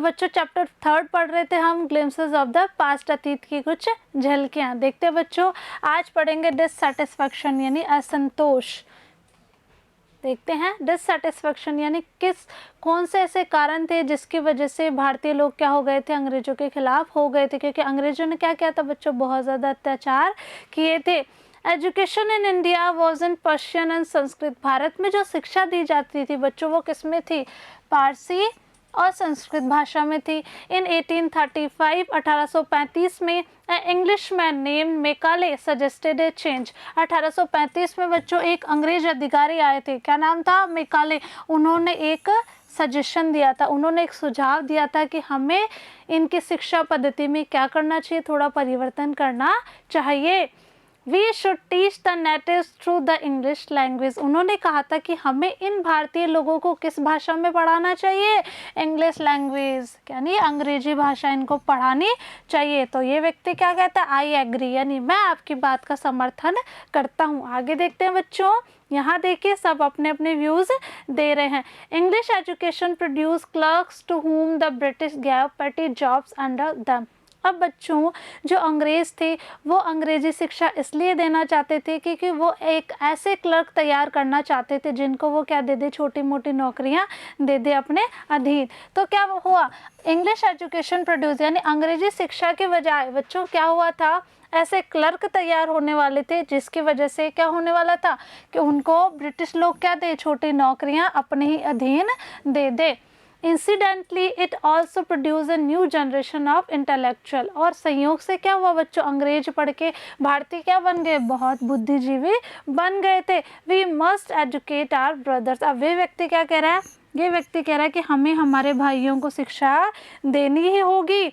बच्चों चैप्टर 3 पढ़ रहे थे हम, ग्लिम्पसेस ऑफ द पास्ट, अतीत की कुछ झलकियाँ। देखते हैं बच्चों, आज पढ़ेंगे डिससैटिस्फैक्शन यानी असंतोष। देखते हैं डिससैटिस्फैक्शन यानी कौन से ऐसे कारण थे जिसकी वजह से भारतीय लोग क्या हो गए थे, अंग्रेजों के खिलाफ हो गए थे। क्योंकि अंग्रेजों ने क्या किया था बच्चों, बहुत ज़्यादा अत्याचार किए थे। Education in India was in Persian and Sanskrit. Bharat में जो शिक्षा दी जाती थी बच्चों वो किस में थी, पारसी और संस्कृत भाषा में थी। इन 1835 1835 में इंग्लिशमैन नेम्ड मेकाले सजेस्टेड ए चेंज। 1835 में बच्चों एक अंग्रेज अधिकारी आए थे, क्या नाम था, मेकाले। उन्होंने एक सजेशन दिया था, उन्होंने एक सुझाव दिया था कि हमें इनकी शिक्षा पद्धति में क्या करना चाहिए, थोड़ा परिवर्तन करना चाहिए। We should teach the natives through the English language। उन्होंने कहा था कि हमें इन भारतीय लोगों को किस भाषा में पढ़ाना चाहिए, इंग्लिश लैंग्वेज यानी अंग्रेजी भाषा इनको पढ़ानी चाहिए। तो ये व्यक्ति क्या कहता है, आई एग्री, यानी मैं आपकी बात का समर्थन करता हूँ। आगे देखते हैं बच्चों, यहाँ देखिए सब अपने अपने व्यूज़ दे रहे हैं। English education produce clerks to whom the British gave petty jobs under them। अब बच्चों जो अंग्रेज़ थे वो अंग्रेजी शिक्षा इसलिए देना चाहते थे क्योंकि वो एक ऐसे क्लर्क तैयार करना चाहते थे जिनको वो क्या दे दे, छोटी मोटी नौकरियां दे दे अपने अधीन। तो क्या हुआ, इंग्लिश एजुकेशन प्रोड्यूस यानी अंग्रेजी शिक्षा के बजाय बच्चों क्या हुआ था, ऐसे क्लर्क तैयार होने वाले थे जिसकी वजह से क्या होने वाला था कि उनको ब्रिटिश लोग क्या दे, छोटी नौकरियां अपने ही अधीन दे दे। Incidentally it also produce a new generation of intellectual. और संयोग से क्या हुआ बच्चों, अंग्रेज पढ़ के भारतीय क्या बन गए, बहुत बुद्धिजीवी बन गए थे। We must educate our brothers. अब वे व्यक्ति क्या कह रहा है, ये व्यक्ति कह रहा है कि हमें हमारे भाइयों को शिक्षा देनी ही होगी,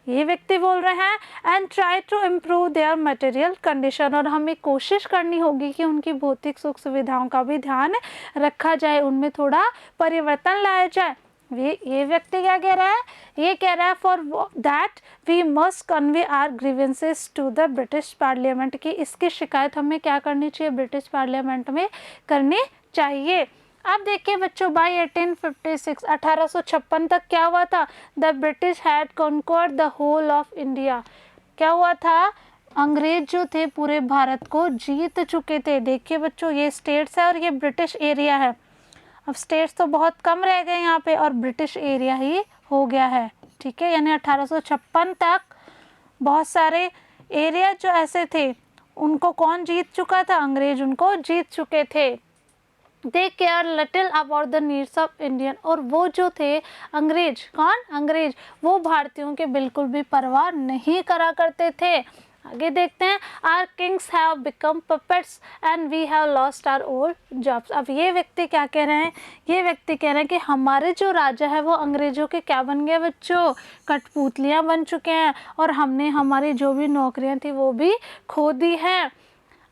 ये व्यक्ति बोल रहे हैं। And try to improve their material condition. और हमें कोशिश करनी होगी कि उनकी भौतिक सुख सुविधाओं का भी ध्यान रखा जाए, उनमें थोड़ा परिवर्तन लाया जाए। ये व्यक्ति क्या कह रहा है, ये कह रहा है for that we must convey our grievances to the British parliament, की इसकी शिकायत हमें क्या करनी चाहिए, ब्रिटिश पार्लियामेंट में करनी चाहिए। अब देखिए बच्चों, बाई 1856 1856 तक क्या हुआ था, the British had conquered the whole of India. क्या हुआ था, अंग्रेज जो थे पूरे भारत को जीत चुके थे। देखिए बच्चों, ये स्टेट्स है और ये ब्रिटिश एरिया है। अब स्टेट्स तो बहुत कम रह गए यहाँ पे और ब्रिटिश एरिया ही हो गया है, ठीक है। यानी 1856 तक बहुत सारे एरिया जो ऐसे थे उनको कौन जीत चुका था, अंग्रेज उनको जीत चुके थे। They care little about the needs of Indian. और वो जो थे अंग्रेज, कौन, अंग्रेज, वो भारतीयों के बिल्कुल भी परवाह नहीं करा करते थे। आगे देखते हैं, our kings have become puppets and we have lost our old jobs. अब ये व्यक्ति क्या कह रहे हैं, ये व्यक्ति कह रहे हैं कि हमारे जो राजा है वो अंग्रेजों के क्या बन गए बच्चों, कठपुतलियाँ बन चुके हैं और हमने हमारी जो भी नौकरियां थी वो भी खो दी हैं।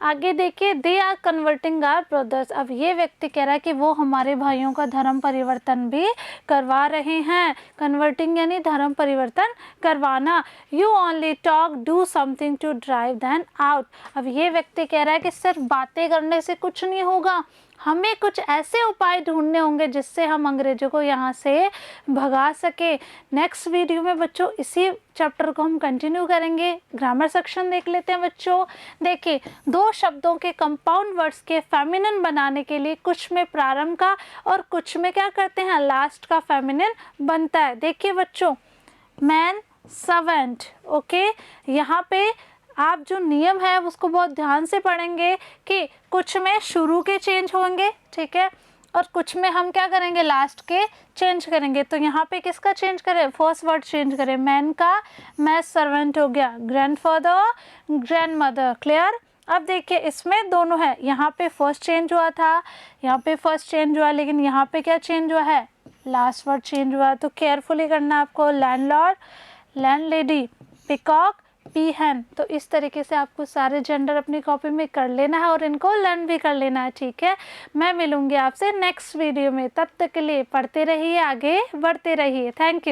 आगे देखिए, they are converting our brothers. अब ये व्यक्ति कह रहा है कि वो हमारे भाइयों का धर्म परिवर्तन भी करवा रहे हैं। कन्वर्टिंग यानी धर्म परिवर्तन करवाना। You only talk, do something to drive them out. अब ये व्यक्ति कह रहा है कि सिर्फ बातें करने से कुछ नहीं होगा, हमें कुछ ऐसे उपाय ढूंढने होंगे जिससे हम अंग्रेजों को यहाँ से भगा सके। नेक्स्ट वीडियो में बच्चों इसी चैप्टर को हम कंटिन्यू करेंगे। ग्रामर सेक्शन देख लेते हैं बच्चों। देखिए, दो शब्दों के कंपाउंड वर्ड्स के फेमिनिन बनाने के लिए कुछ में प्रारंभ का और कुछ में क्या करते हैं, लास्ट का फेमिनिन बनता है। देखिए बच्चों, मैन, सर्वेंट, ओके। यहाँ पे आप जो नियम है उसको बहुत ध्यान से पढ़ेंगे कि कुछ में शुरू के चेंज होंगे, ठीक है, और कुछ में हम क्या करेंगे, लास्ट के चेंज करेंगे। तो यहाँ पे किसका चेंज करें, फर्स्ट वर्ड चेंज करें, मैन का मैं सर्वेंट हो गया, ग्रैंडफादर ग्रैंडमदर, क्लियर। अब देखिए इसमें दोनों है, यहाँ पे फर्स्ट चेंज हुआ था, यहाँ पे फर्स्ट चेंज हुआ, लेकिन यहाँ पे क्या चेंज हुआ है, लास्ट वर्ड चेंज हुआ। तो केयरफुली करना आपको, लैंडलॉर्ड, लैंडलेडी, पिकॉक, पीहन। तो इस तरीके से आपको सारे जेंडर अपनी कॉपी में कर लेना है और इनको लर्न भी कर लेना है, ठीक है। मैं मिलूंगी आपसे नेक्स्ट वीडियो में, तब तक के लिए पढ़ते रहिए, आगे बढ़ते रहिए। Thank you.